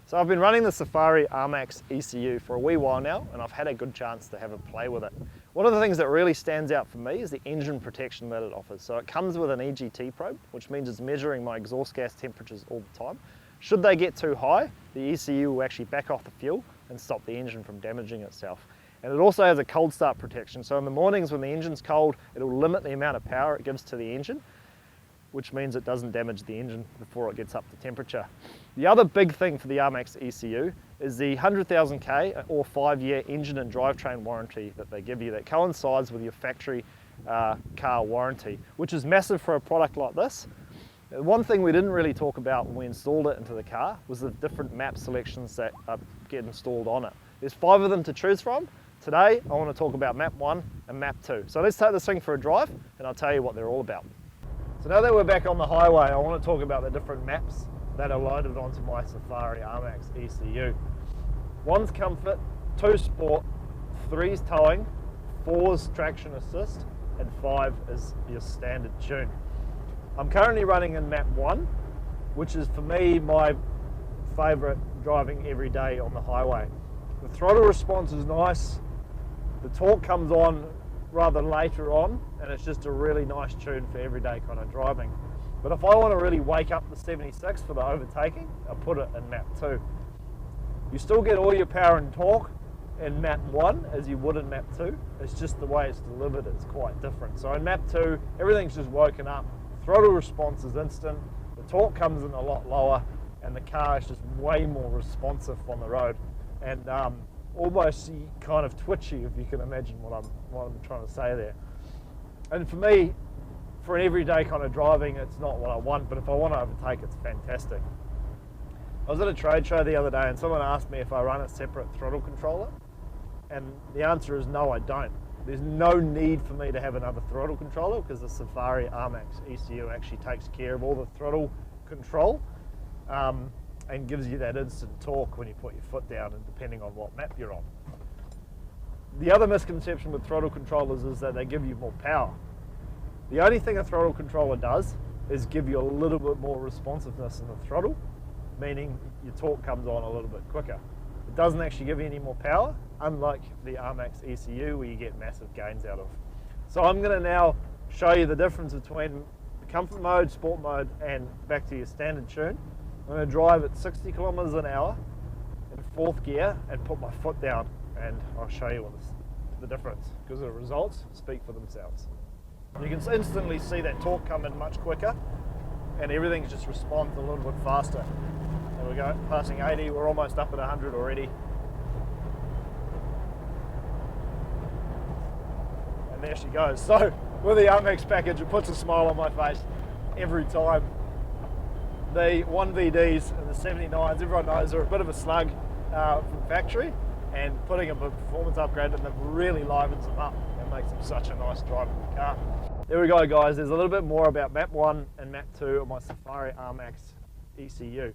So I've been running the Safari ARMAX ECU for a wee while now, and I've had a good chance to have a play with it. One of the things that really stands out for me is the engine protection that it offers. So it comes with an EGT probe, which means it's measuring my exhaust gas temperatures all the time. Should they get too high, the ECU will actually back off the fuel and stop the engine from damaging itself. And it also has a cold start protection. So in the mornings when the engine's cold, it'll limit the amount of power it gives to the engine, which means it doesn't damage the engine before it gets up to temperature. The other big thing for the ARMAX ECU is the 100,000K or 5-year engine and drivetrain warranty that they give you that coincides with your factory car warranty, which is massive for a product like this. One thing we didn't really talk about when we installed it into the car was the different map selections that get installed on it. There's 5 of them to choose from. Today I want to talk about map 1 and map 2. So let's take this thing for a drive and I'll tell you what they're all about. So now that we're back on the highway, I want to talk about the different maps that are loaded onto my Safari ARMAX ECU. 1's comfort, 2's sport, 3's towing, 4's traction assist, and 5 is your standard tune. I'm currently running in map 1, which is for me my favourite driving every day on the highway. The throttle response is nice, the torque comes on rather later on, and it's just a really nice tune for everyday kind of driving. But if I want to really wake up the 76 for the overtaking, I'll put it in map 2. You still get all your power and torque in map 1 as you would in map 2. It's just the way it's delivered is quite different. So in map 2, everything's just woken up, throttle response is instant, the torque comes in a lot lower, and the car is just way more responsive on the road. And almost kind of twitchy, if you can imagine what I'm trying to say there. And for me, for an everyday kind of driving, it's not what I want, but if I want to overtake, it's fantastic. I was at a trade show the other day and someone asked me if I run a separate throttle controller, and the answer is no, I don't. There's no need for me to have another throttle controller because the Safari ARMAX ECU actually takes care of all the throttle control and gives you that instant torque when you put your foot down, and depending on what map you're on. The other misconception with throttle controllers is that they give you more power. The only thing a throttle controller does is give you a little bit more responsiveness in the throttle, meaning your torque comes on a little bit quicker. It doesn't actually give you any more power, unlike the ARMAX ECU where you get massive gains out of. So I'm going to now show you the difference between comfort mode, sport mode, and back to your standard tune. I'm going to drive at 60 kilometers an hour in 4th gear and put my foot down, and I'll show you the difference, because the results speak for themselves. You can instantly see that torque come in much quicker, and everything just responds a little bit faster. There we go, passing 80, we're almost up at 100 already. And there she goes. So with the ARMAX package, it puts a smile on my face every time. The 1VDs and the 79s, everyone knows, are a bit of a slug from factory, and putting a performance upgrade in them really livens them up and makes them such a nice drive in the car. There we go, guys. There's a little bit more about map 1 and map 2 of my Safari ARMAX ECU.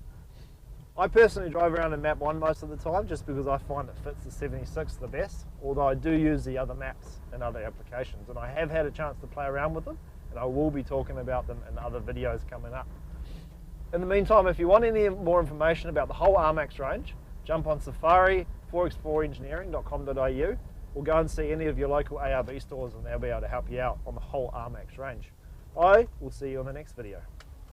I personally drive around in map 1 most of the time just because I find it fits the 76 the best, although I do use the other maps in other applications, and I have had a chance to play around with them, and I will be talking about them in other videos coming up. In the meantime, if you want any more information about the whole ARMAX range, jump on safari4x4engineering.com.au or go and see any of your local ARB stores, and they'll be able to help you out on the whole ARMAX range. I will see you on the next video.